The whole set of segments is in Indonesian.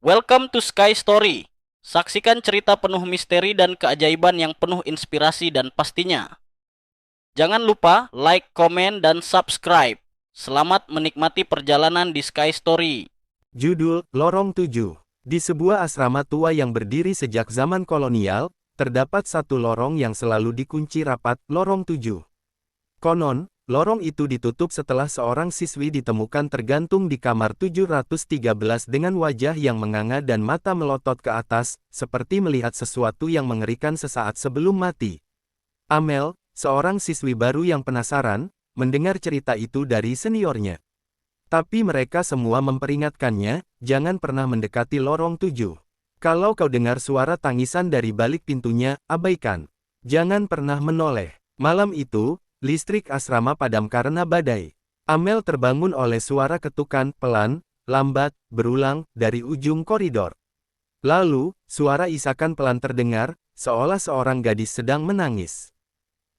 Welcome to Sky Story. Saksikan cerita penuh misteri dan keajaiban yang penuh inspirasi dan pastinya. Jangan lupa like, komen, dan subscribe. Selamat menikmati perjalanan di Sky Story. Judul, Lorong 7. Di sebuah asrama tua yang berdiri sejak zaman kolonial, terdapat satu lorong yang selalu dikunci rapat, Lorong 7. Konon, lorong itu ditutup setelah seorang siswi ditemukan tergantung di kamar 713 dengan wajah yang menganga dan mata melotot ke atas, seperti melihat sesuatu yang mengerikan sesaat sebelum mati. Amel, seorang siswi baru yang penasaran, mendengar cerita itu dari seniornya. Tapi mereka semua memperingatkannya, jangan pernah mendekati lorong 7. Kalau kau dengar suara tangisan dari balik pintunya, abaikan. Jangan pernah menoleh. Malam itu, listrik asrama padam karena badai. Amel terbangun oleh suara ketukan, pelan, lambat, berulang, dari ujung koridor. Lalu, suara isakan pelan terdengar, seolah seorang gadis sedang menangis.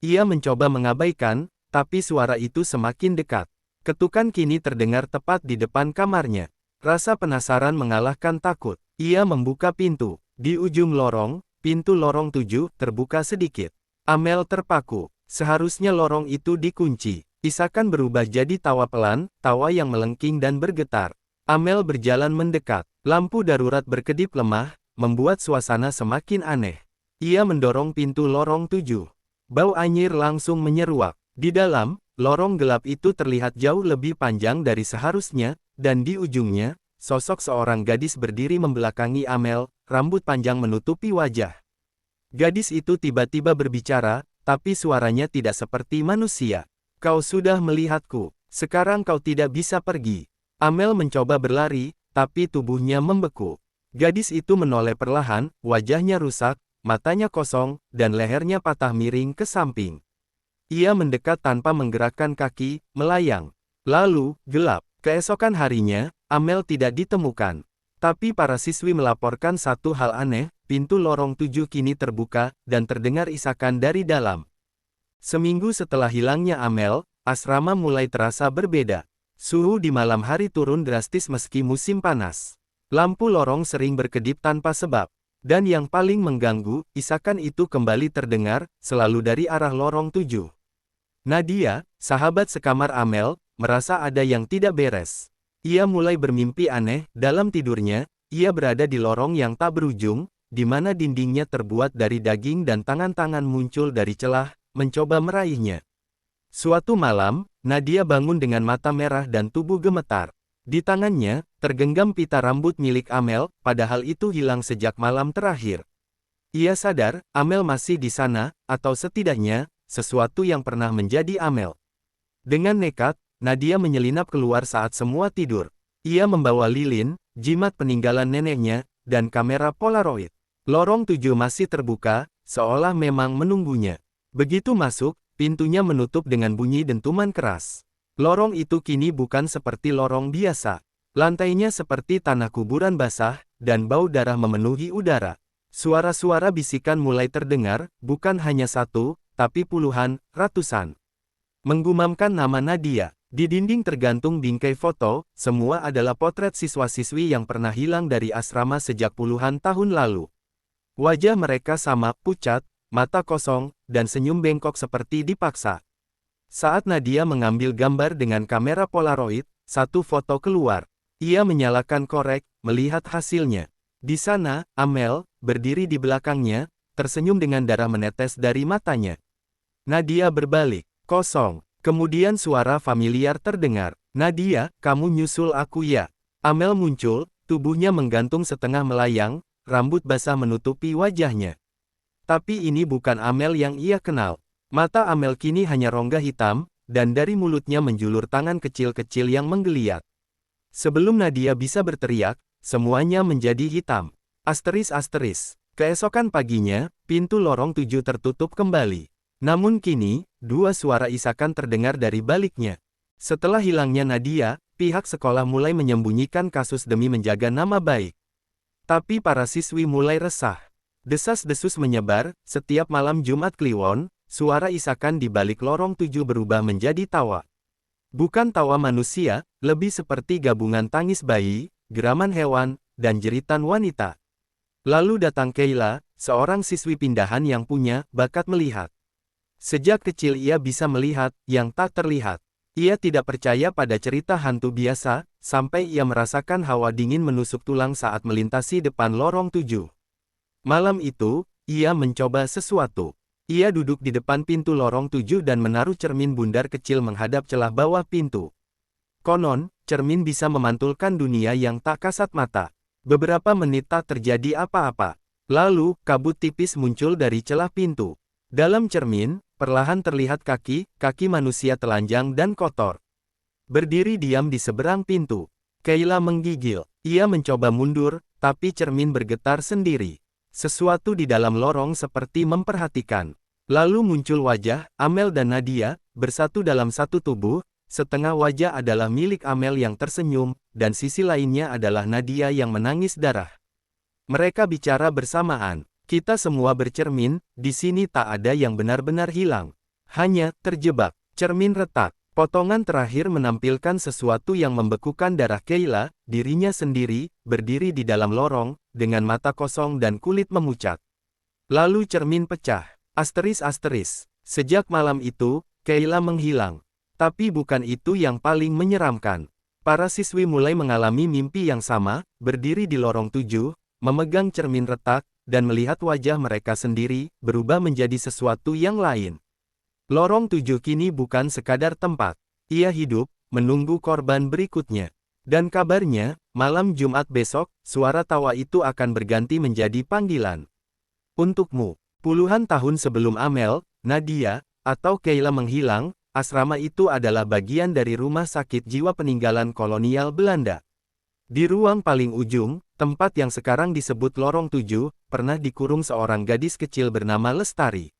Ia mencoba mengabaikan, tapi suara itu semakin dekat. Ketukan kini terdengar tepat di depan kamarnya. Rasa penasaran mengalahkan takut. Ia membuka pintu. Di ujung lorong, pintu lorong 7 terbuka sedikit. Amel terpaku. Seharusnya lorong itu dikunci. Isakan berubah jadi tawa pelan, tawa yang melengking dan bergetar. Amel berjalan mendekat. Lampu darurat berkedip lemah, membuat suasana semakin aneh. Ia mendorong pintu lorong 7. Bau anyir langsung menyeruak. Di dalam, lorong gelap itu terlihat jauh lebih panjang dari seharusnya, dan di ujungnya, sosok seorang gadis berdiri membelakangi Amel, rambut panjang menutupi wajah. Gadis itu tiba-tiba berbicara, tapi suaranya tidak seperti manusia. Kau sudah melihatku, sekarang kau tidak bisa pergi. Amel mencoba berlari, tapi tubuhnya membeku. Gadis itu menoleh perlahan, wajahnya rusak, matanya kosong, dan lehernya patah miring ke samping. Ia mendekat tanpa menggerakkan kaki, melayang. Lalu, gelap. Keesokan harinya, Amel tidak ditemukan. Tapi para siswi melaporkan satu hal aneh, pintu lorong 7 kini terbuka, dan terdengar isakan dari dalam. Seminggu setelah hilangnya Amel, asrama mulai terasa berbeda. Suhu di malam hari turun drastis meski musim panas. Lampu lorong sering berkedip tanpa sebab. Dan yang paling mengganggu, isakan itu kembali terdengar, selalu dari arah lorong 7. Nadia, sahabat sekamar Amel, merasa ada yang tidak beres. Ia mulai bermimpi aneh, dalam tidurnya, ia berada di lorong yang tak berujung, di mana dindingnya terbuat dari daging dan tangan-tangan muncul dari celah, mencoba meraihnya. Suatu malam, Nadia bangun dengan mata merah dan tubuh gemetar. Di tangannya, tergenggam pita rambut milik Amel, padahal itu hilang sejak malam terakhir. Ia sadar, Amel masih di sana, atau setidaknya, sesuatu yang pernah menjadi Amel. Dengan nekat, Nadia menyelinap keluar saat semua tidur. Ia membawa lilin, jimat peninggalan neneknya, dan kamera Polaroid. Lorong 7 masih terbuka, seolah memang menunggunya. Begitu masuk, pintunya menutup dengan bunyi dentuman keras. Lorong itu kini bukan seperti lorong biasa. Lantainya seperti tanah kuburan basah, dan bau darah memenuhi udara. Suara-suara bisikan mulai terdengar, bukan hanya satu, tapi puluhan, ratusan. Menggumamkan nama Nadia. Di dinding tergantung bingkai foto, semua adalah potret siswa-siswi yang pernah hilang dari asrama sejak puluhan tahun lalu. Wajah mereka sama, pucat, mata kosong, dan senyum bengkok seperti dipaksa. Saat Nadia mengambil gambar dengan kamera Polaroid, satu foto keluar. Ia menyalakan korek, melihat hasilnya. Di sana, Amel, berdiri di belakangnya, tersenyum dengan darah menetes dari matanya. Nadia berbalik, kosong. Kemudian suara familiar terdengar. Nadia, kamu nyusul aku ya? Amel muncul, tubuhnya menggantung setengah melayang, rambut basah menutupi wajahnya. Tapi ini bukan Amel yang ia kenal. Mata Amel kini hanya rongga hitam, dan dari mulutnya menjulur tangan kecil-kecil yang menggeliat. Sebelum Nadia bisa berteriak, semuanya menjadi hitam. Asteris. Keesokan paginya, pintu lorong 7 tertutup kembali. Namun kini, dua suara isakan terdengar dari baliknya. Setelah hilangnya Nadia, pihak sekolah mulai menyembunyikan kasus demi menjaga nama baik. Tapi para siswi mulai resah. Desas-desus menyebar, setiap malam Jumat Kliwon, suara isakan di balik lorong 7 berubah menjadi tawa. Bukan tawa manusia, lebih seperti gabungan tangis bayi, geraman hewan, dan jeritan wanita. Lalu datang Kayla, seorang siswi pindahan yang punya bakat melihat. Sejak kecil ia bisa melihat yang tak terlihat. Ia tidak percaya pada cerita hantu biasa, sampai ia merasakan hawa dingin menusuk tulang saat melintasi depan lorong 7. Malam itu, ia mencoba sesuatu. Ia duduk di depan pintu lorong 7 dan menaruh cermin bundar kecil menghadap celah bawah pintu. Konon, cermin bisa memantulkan dunia yang tak kasat mata. Beberapa menit tak terjadi apa-apa. Lalu, kabut tipis muncul dari celah pintu. Dalam cermin, perlahan terlihat kaki manusia telanjang dan kotor. Berdiri diam di seberang pintu. Kayla menggigil. Ia mencoba mundur, tapi cermin bergetar sendiri. Sesuatu di dalam lorong seperti memperhatikan. Lalu muncul wajah, Amel dan Nadia, bersatu dalam satu tubuh. Setengah wajah adalah milik Amel yang tersenyum, dan sisi lainnya adalah Nadia yang menangis darah. Mereka bicara bersamaan. Kita semua bercermin, di sini tak ada yang benar-benar hilang. Hanya terjebak. Cermin retak. Potongan terakhir menampilkan sesuatu yang membekukan darah Kayla, dirinya sendiri, berdiri di dalam lorong, dengan mata kosong dan kulit memucat. Lalu cermin pecah. Asteris. Sejak malam itu, Kayla menghilang. Tapi bukan itu yang paling menyeramkan. Para siswi mulai mengalami mimpi yang sama, berdiri di lorong 7, memegang cermin retak, dan melihat wajah mereka sendiri, berubah menjadi sesuatu yang lain. Lorong 7 kini bukan sekadar tempat. Ia hidup, menunggu korban berikutnya. Dan kabarnya, malam Jumat besok, suara tawa itu akan berganti menjadi panggilan. Untukmu, puluhan tahun sebelum Amel, Nadia, atau Kayla menghilang, asrama itu adalah bagian dari rumah sakit jiwa peninggalan kolonial Belanda. Di ruang paling ujung, tempat yang sekarang disebut lorong 7, pernah dikurung seorang gadis kecil bernama Lestari.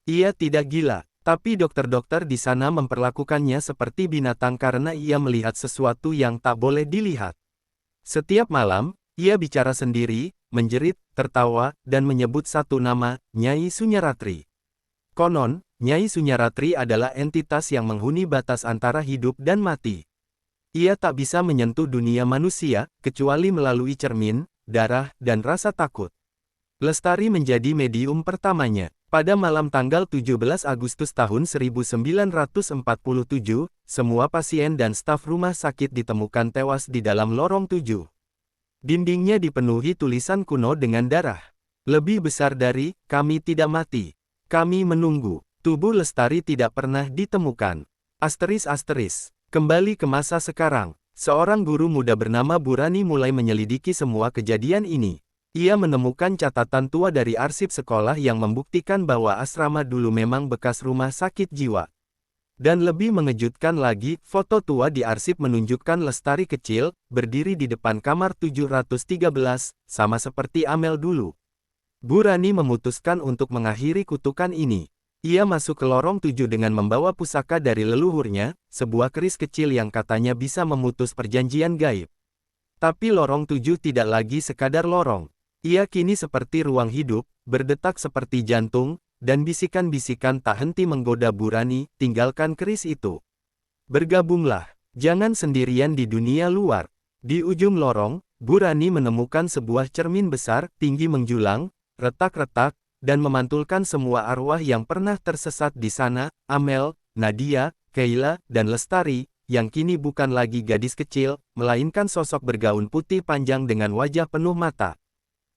Ia tidak gila, tapi dokter-dokter di sana memperlakukannya seperti binatang karena ia melihat sesuatu yang tak boleh dilihat. Setiap malam, ia bicara sendiri, menjerit, tertawa, dan menyebut satu nama, Nyai Sunyaratri. Konon, Nyai Sunyaratri adalah entitas yang menghuni batas antara hidup dan mati. Ia tak bisa menyentuh dunia manusia, kecuali melalui cermin, darah, dan rasa takut. Lestari menjadi medium pertamanya. Pada malam tanggal 17 Agustus tahun 1947, semua pasien dan staf rumah sakit ditemukan tewas di dalam lorong 7. Dindingnya dipenuhi tulisan kuno dengan darah. Lebih besar dari, kami tidak mati. Kami menunggu. Tubuh Lestari tidak pernah ditemukan. Asteris. Kembali ke masa sekarang. Seorang guru muda bernama Burani mulai menyelidiki semua kejadian ini. Ia menemukan catatan tua dari arsip sekolah yang membuktikan bahwa asrama dulu memang bekas rumah sakit jiwa. Dan lebih mengejutkan lagi, foto tua di arsip menunjukkan Lestari kecil, berdiri di depan kamar 713, sama seperti Amel dulu. Burani memutuskan untuk mengakhiri kutukan ini. Ia masuk ke lorong 7 dengan membawa pusaka dari leluhurnya, sebuah keris kecil yang katanya bisa memutus perjanjian gaib. Tapi lorong 7 tidak lagi sekadar lorong. Ia kini seperti ruang hidup, berdetak seperti jantung, dan bisikan-bisikan tak henti menggoda Burani, tinggalkan keris itu. Bergabunglah, jangan sendirian di dunia luar. Di ujung lorong, Burani menemukan sebuah cermin besar, tinggi menjulang, retak-retak, dan memantulkan semua arwah yang pernah tersesat di sana, Amel, Nadia, Kayla, dan Lestari, yang kini bukan lagi gadis kecil, melainkan sosok bergaun putih panjang dengan wajah penuh mata.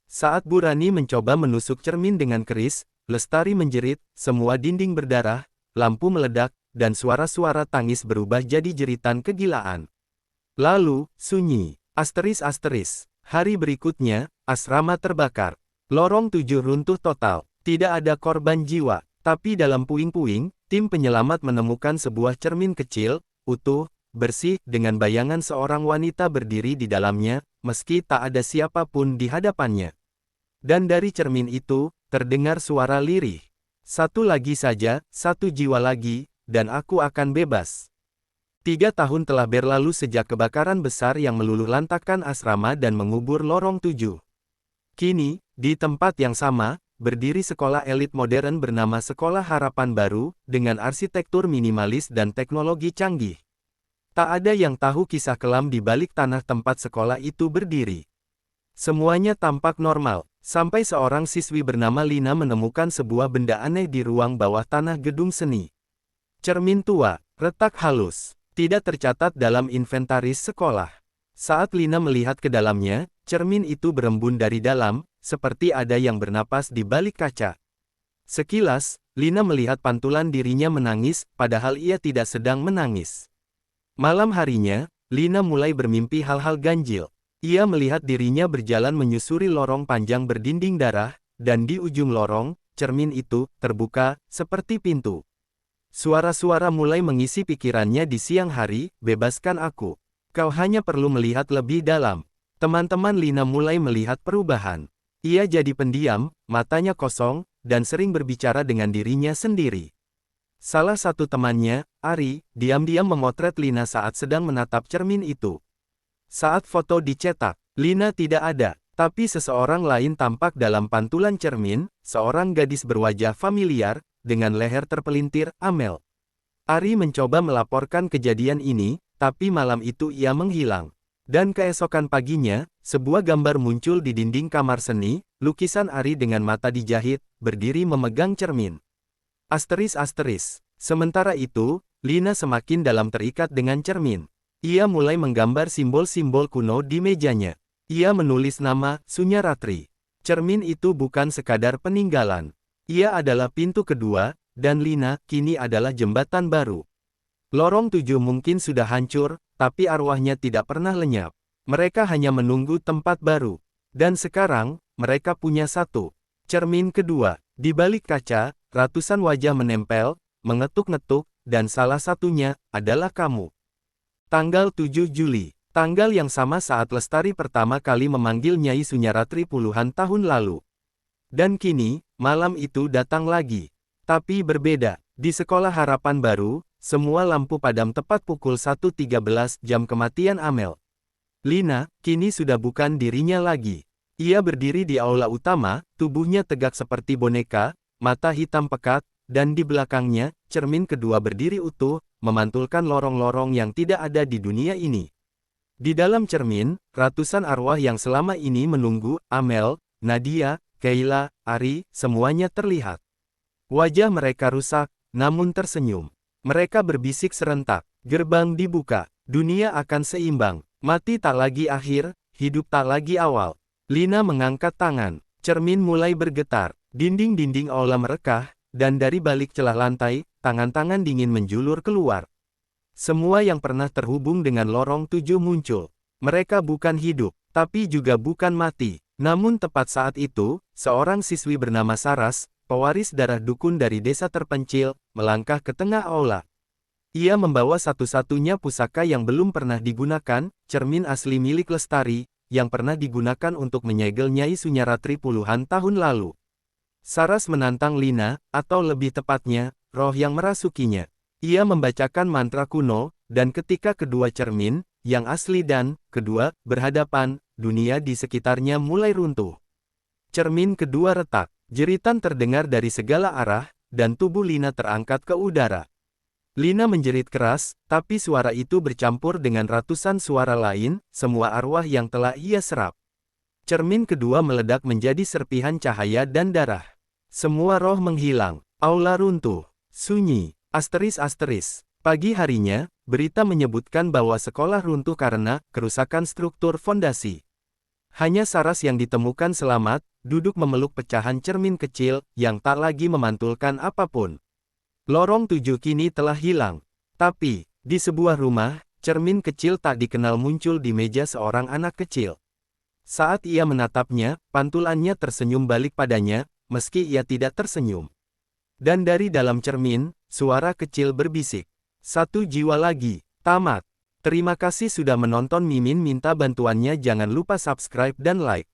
Saat Burani mencoba menusuk cermin dengan keris, Lestari menjerit, semua dinding berdarah, lampu meledak, dan suara-suara tangis berubah jadi jeritan kegilaan. Lalu, sunyi. Asteris. Hari berikutnya, asrama terbakar. Lorong 7 runtuh total. Tidak ada korban jiwa. Tapi dalam puing-puing, tim penyelamat menemukan sebuah cermin kecil, utuh, bersih, dengan bayangan seorang wanita berdiri di dalamnya, meski tak ada siapapun di hadapannya. Dan dari cermin itu, terdengar suara lirih. Satu lagi saja, satu jiwa lagi, dan aku akan bebas. 3 tahun telah berlalu sejak kebakaran besar yang meluluhlantakkan asrama dan mengubur lorong 7. Kini, di tempat yang sama, berdiri sekolah elit modern bernama Sekolah Harapan Baru, dengan arsitektur minimalis dan teknologi canggih. Tak ada yang tahu kisah kelam di balik tanah tempat sekolah itu berdiri. Semuanya tampak normal, sampai seorang siswi bernama Lina menemukan sebuah benda aneh di ruang bawah tanah gedung seni. Cermin tua, retak halus, tidak tercatat dalam inventaris sekolah. Saat Lina melihat ke dalamnya, cermin itu berembun dari dalam, seperti ada yang bernapas di balik kaca. Sekilas, Lina melihat pantulan dirinya menangis, padahal ia tidak sedang menangis. Malam harinya, Lina mulai bermimpi hal-hal ganjil. Ia melihat dirinya berjalan menyusuri lorong panjang berdinding darah, dan di ujung lorong, cermin itu terbuka, seperti pintu. Suara-suara mulai mengisi pikirannya di siang hari, bebaskan aku. Kau hanya perlu melihat lebih dalam. Teman-teman Lina mulai melihat perubahan. Ia jadi pendiam, matanya kosong, dan sering berbicara dengan dirinya sendiri. Salah satu temannya, Ari, diam-diam memotret Lina saat sedang menatap cermin itu. Saat foto dicetak, Lina tidak ada, tapi seseorang lain tampak dalam pantulan cermin, seorang gadis berwajah familiar, dengan leher terpelintir, Amel. Ari mencoba melaporkan kejadian ini, tapi malam itu ia menghilang. Dan keesokan paginya, sebuah gambar muncul di dinding kamar seni, lukisan Ari dengan mata dijahit, berdiri memegang cermin. Asteris. Sementara itu, Lina semakin dalam terikat dengan cermin. Ia mulai menggambar simbol-simbol kuno di mejanya. Ia menulis nama, Sunyaratri. Cermin itu bukan sekadar peninggalan. Ia adalah pintu kedua, dan Lina, kini adalah jembatan baru. Lorong 7 mungkin sudah hancur, tapi arwahnya tidak pernah lenyap. Mereka hanya menunggu tempat baru. Dan sekarang, mereka punya satu. Cermin kedua. Di balik kaca, ratusan wajah menempel, mengetuk-ngetuk, dan salah satunya, adalah kamu. Tanggal 7 Juli. Tanggal yang sama saat Lestari pertama kali memanggil Nyai Sunyaratri puluhan tahun lalu. Dan kini, malam itu datang lagi. Tapi berbeda. Di Sekolah Harapan Baru, semua lampu padam tepat pukul 1.13 jam kematian Amel. Lina, kini sudah bukan dirinya lagi. Ia berdiri di aula utama, tubuhnya tegak seperti boneka, mata hitam pekat, dan di belakangnya, cermin kedua berdiri utuh, memantulkan lorong-lorong yang tidak ada di dunia ini. Di dalam cermin, ratusan arwah yang selama ini menunggu, Amel, Nadia, Keila, Ari, semuanya terlihat. Wajah mereka rusak, namun tersenyum. Mereka berbisik serentak, gerbang dibuka, dunia akan seimbang, mati tak lagi akhir, hidup tak lagi awal. Lina mengangkat tangan, cermin mulai bergetar, dinding-dinding aula merekah, dan dari balik celah lantai, tangan-tangan dingin menjulur keluar. Semua yang pernah terhubung dengan lorong 7 muncul. Mereka bukan hidup, tapi juga bukan mati. Namun tepat saat itu, seorang siswi bernama Saras, pewaris darah dukun dari desa terpencil, melangkah ke tengah aula. Ia membawa satu-satunya pusaka yang belum pernah digunakan, cermin asli milik Lestari, yang pernah digunakan untuk menyegel Nyai Sunyaratri puluhan tahun lalu. Saras menantang Lina, atau lebih tepatnya, roh yang merasukinya. Ia membacakan mantra kuno, dan ketika kedua cermin, yang asli dan kedua, berhadapan, dunia di sekitarnya mulai runtuh. Cermin kedua retak, jeritan terdengar dari segala arah, dan tubuh Lina terangkat ke udara. Lina menjerit keras, tapi suara itu bercampur dengan ratusan suara lain, semua arwah yang telah ia serap. Cermin kedua meledak menjadi serpihan cahaya dan darah. Semua roh menghilang, aula runtuh, sunyi, asteris. Pagi harinya, berita menyebutkan bahwa sekolah runtuh karena kerusakan struktur fondasi. Hanya Saras yang ditemukan selamat, duduk memeluk pecahan cermin kecil, yang tak lagi memantulkan apapun. Lorong 7 kini telah hilang. Tapi, di sebuah rumah, cermin kecil tak dikenal muncul di meja seorang anak kecil. Saat ia menatapnya, pantulannya tersenyum balik padanya, meski ia tidak tersenyum. Dan dari dalam cermin, suara kecil berbisik. Satu jiwa lagi, tamat. Terima kasih sudah menonton. Mimin minta bantuannya, jangan lupa subscribe dan like.